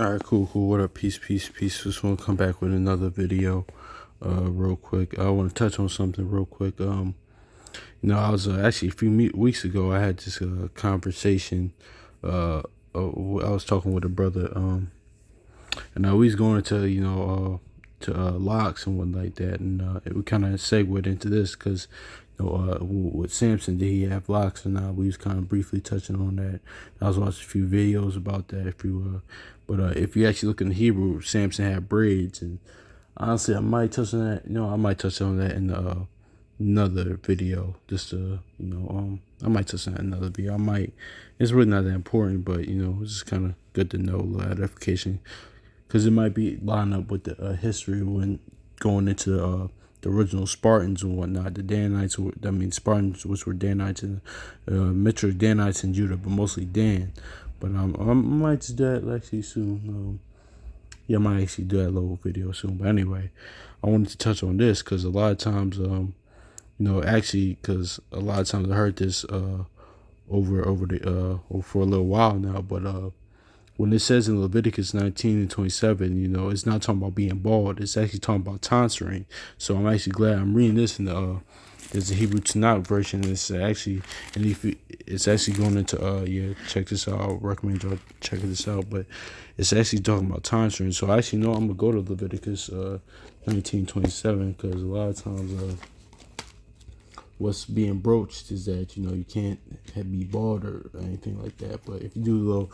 All right, cool. What up? Peace. Just want to come back with another video, real quick. I want to touch on something real quick. I was actually a few weeks ago. I had this conversation. Uh, I was talking with a brother. And I was going into to locks and what like that, and we kind of segued into this because with Samson, did he have locks or not? We was kind of briefly touching on that. I was watching a few videos about that. If you actually look in the Hebrew, Samson had braids, and honestly, I might touch on that. I might touch on that in another video. I might touch on that in another video. I might. It's really not that important, but it's just kind of good to know, a little edification, because it might be line up with the history when going into the original Spartans and whatnot. The Danites Spartans, which were Danites and mixture of Danites and Judah, but mostly Dan. But I might do that actually soon. I might actually do that little video soon. But anyway, I wanted to touch on this because a lot of times, because a lot of times I heard this over for a little while now, but when it says in Leviticus 19:27, it's not talking about being bald. It's actually talking about tonsuring. So I'm actually glad I'm reading this in there's a Hebrew Tanakh version. It's actually, it's actually going into check this out. I recommend y'all check this out. But it's actually talking about tonsuring. So I actually know I'm gonna go to Leviticus 19:27 because a lot of times what's being broached is that you can't be bald or anything like that. But if you do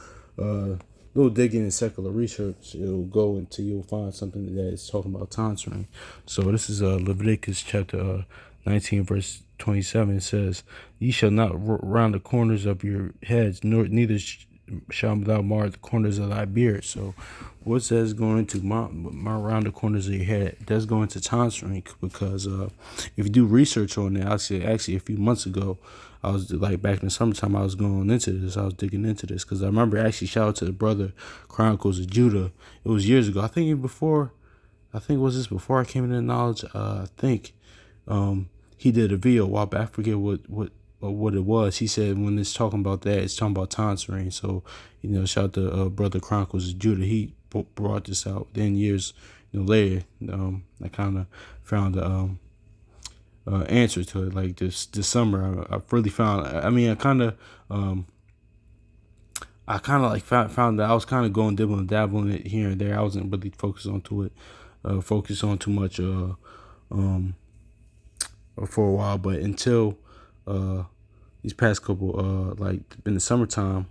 little digging in secular research, it'll go until you'll find something that is talking about tonsuring. So this is Leviticus chapter 19 verse 27. It says, "Ye shall not round the corners of your heads, neither shall thou mar the corners of thy beard." So what's that's going into my around the corners of your head? That's going to tonsuring, because if you do research on that, actually a few months ago, I was like back in the summertime, I was going into this. I was digging into this because I remember actually shout out to the brother Chronicles of Judah. It was years ago. I think was this before I came into knowledge. I think he did a video a while back. I forget what it was. He said when it's talking about that, it's talking about tonsuring. So shout out to brother Chronicles of Judah. He brought this out. Then years later, I kind of found the answer to it. Like this summer, I really found. I kind of like found that I was kind of going dibble and dabbling it here and there. I wasn't really focused on too much for a while. But until these past couple like in the summertime,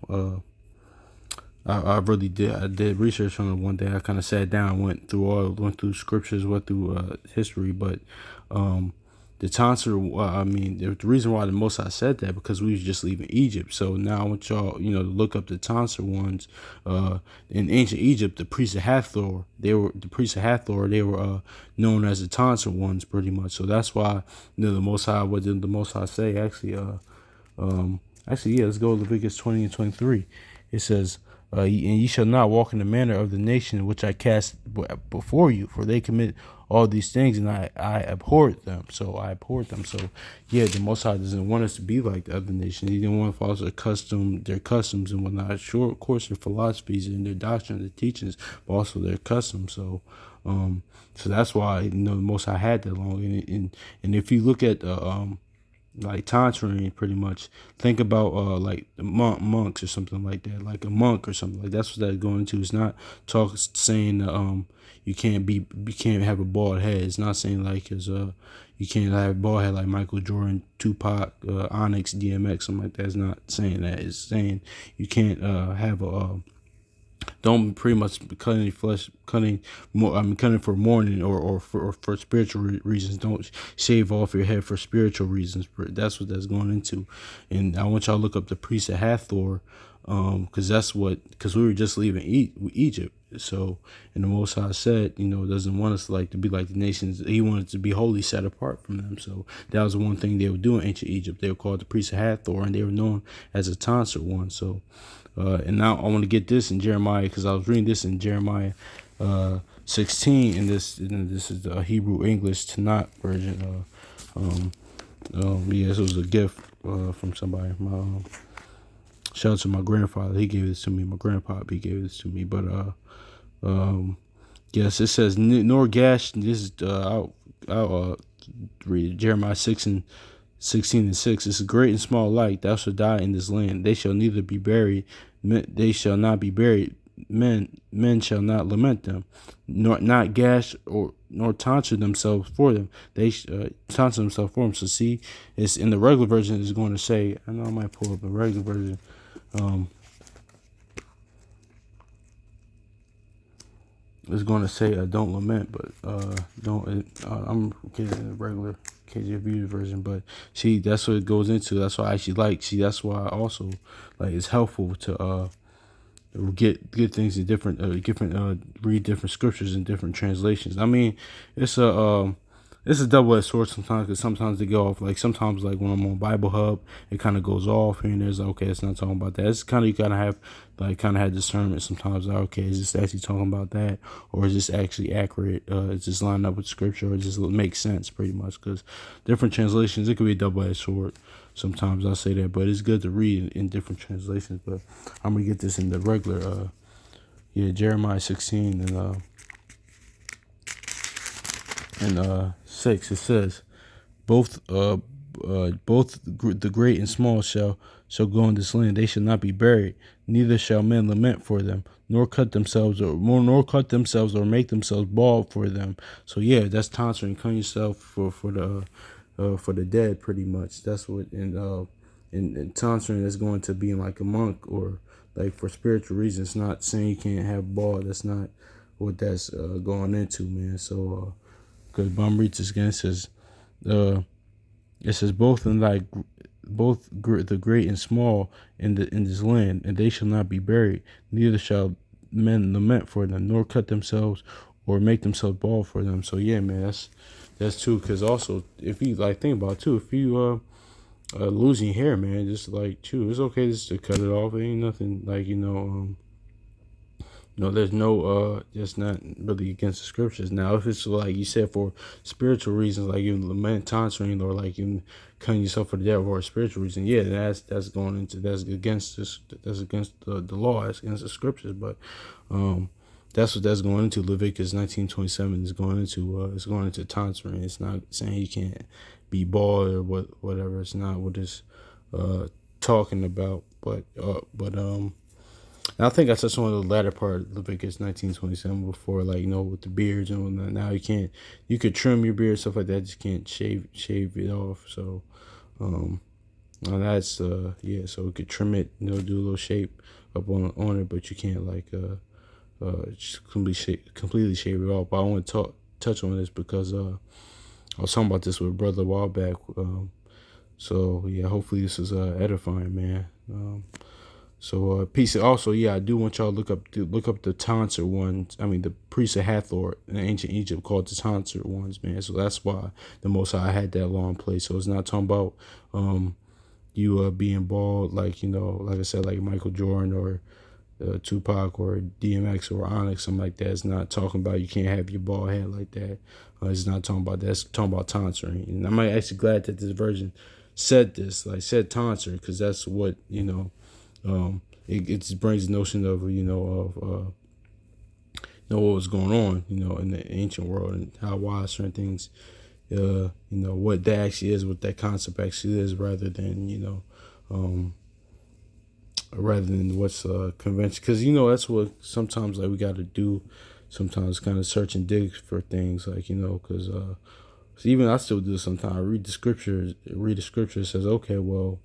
I really did. I did research on it one day. I kind of sat down, went through scriptures, went through history, but the tonsure. The reason why the Most High said that because we was just leaving Egypt. So now I want y'all, to look up the tonsure ones. In ancient Egypt, the priests of Hathor, they were known as the tonsure ones, pretty much. So that's why the Most High. What did the Most High say? Let's go to Leviticus 20 and 23. It says, and ye shall not walk in the manner of the nation which I cast before you, for they commit all these things, and I abhorred them. So the Most High doesn't want us to be like the other nations. He didn't want to follow their customs and whatnot. Sure, of course, their philosophies and their doctrine, their teachings, but also their customs. So that's why the Most High had that long. And if you look at like tonsuring, pretty much think about like the monks or something like that, like a monk or something like that's what that's going into. It's not saying you can't have a bald head. It's not saying like you can't have a bald head like Michael Jordan, Tupac, Onyx, DMX, something like that. It's not saying that. It's saying you can't have a don't pretty much cut any flesh, cutting for mourning or for spiritual reasons. Don't shave off your head for spiritual reasons. That's what that's going into. And I want y'all to look up the priest of Hathor, because we were just leaving Egypt. So, and the Most High said, doesn't want us to be like the nations. He wanted to be wholly set apart from them. So that was the one thing they would do in ancient Egypt. They were called the priests of Hathor, and they were known as a tonsure one. So, and now I want to get this in Jeremiah, because I was reading this in Jeremiah 16, and this is the Hebrew English Tanakh version. This was a gift from somebody. Shout out to my grandfather. He gave this to me. My grandpa, he gave this to me. But Yes, it says nor gash. This is I'll read it. Jeremiah 6:16-6. It's a great and small alike. Thou shalt die in this land. They shall neither be buried. They shall not be buried. Men shall not lament them, nor not gash or nor tonsure themselves for them. They tonsure themselves for them. So see, it's in the regular version. It's going to say. I know I might pull up the regular version. It's going to say don't lament, but don't. I'm getting the regular KJV version, but see, that's what it goes into. That's why I actually like. See, that's why I also like. It's helpful to get things in different read different scriptures in different translations. I mean, it's a double-edged sword sometimes, because sometimes they go off, like sometimes like when I'm on Bible Hub, it kind of goes off here and there's like, okay, it's not talking about that. It's kind of, you gotta have like kind of have discernment sometimes, like, okay, is this actually talking about that, or is this actually accurate? Is this line up with scripture, or does it make sense pretty much? Because different translations, it could be a double-edged sword. Sometimes I'll say that, but it's good to read in different translations. But I'm gonna get this in the regular, Jeremiah 16 and 6. It says, both the great and small shall go in this land. They shall not be buried, neither shall men lament for them, nor cut themselves or make themselves bald for them. So yeah, that's tonsuring. Cutting yourself for the dead, pretty much. That's what in tonsuring that's going to be like a monk, or like for spiritual reasons. Not saying you can't have bald. That's not what that's going into, man. So because Bum reads this again, it says both in like the great and small in this land, and they shall not be buried, neither shall men lament for them, nor cut themselves or make themselves bald for them. So yeah, man, that's true. Because also, if you like think about it too, if you losing hair, man, just like too, it's okay just to cut it off. It ain't nothing like no, there's no just not really against the scriptures. Now, if it's like you said for spiritual reasons, like you lament tonsuring, or like you cutting yourself for the devil for a spiritual reason, yeah, that's going into, that's against this, that's against the law, that's against the scriptures. But that's what that's going into. Leviticus 19:27 is going into it's going into tonsuring. It's not saying you can't be bald or whatever. It's not what it's talking about. But and I think I touched on the latter part of Leviticus 19:27 before, like, with the beards and whatnot. Now you could trim your beard, stuff like that, just can't shave it off. So, and that's yeah. So we could trim it, do a little shape up on it, but you can't like just completely shave it off. But I want to touch on this because I was talking about this with a brother a while back. So yeah, hopefully this is edifying, man. So peace. Also, yeah, I do want y'all to look up the tonsure ones. I mean, the priests of Hathor in ancient Egypt called the tonsure ones, man. So that's why the Most High had that law in place. So it's not talking about you being bald, like like I said, like Michael Jordan or Tupac or DMX or Onyx, something like that. It's not talking about you can't have your bald head like that. It's not talking about that. It's talking about tonsuring. And I'm actually glad that this version said this, like said tonsure, because that's what it just brings the notion of what was going on in the ancient world, and how wide certain things what that actually is, what that concept actually is, rather than what's convention. Because that's what sometimes like we got to do, sometimes kind of search and dig for things, like because even I still do sometimes. I read the scripture, it says, okay, well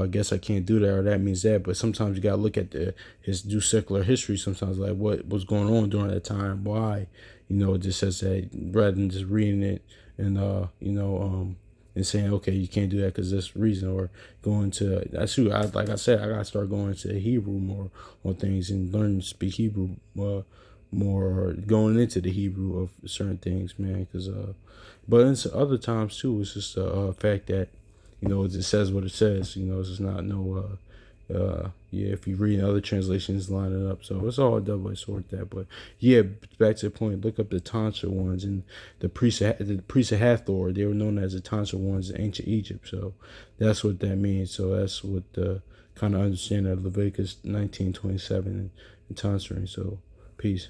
I guess I can't do that, or that means that. But sometimes you gotta look at do secular history. Sometimes, like, what was going on during that time, why, it just says that, rather than just reading it and and saying, okay, you can't do that because this reason, or going to, that's true. Like I said, I gotta start going to Hebrew more on things and learn to speak Hebrew more, or going into the Hebrew of certain things, man. Because but in other times too, it's just a fact that it just says what it says. It's just not no if you read other translations, line it up. So it's all a double-edged sword, that. But yeah, back to the point, look up the tonsure ones, and the priests of Hathor, they were known as the tonsure ones in ancient Egypt. So that's what that means. So that's what the kind of understand that Leviticus 19:27 and tonsuring. So, peace.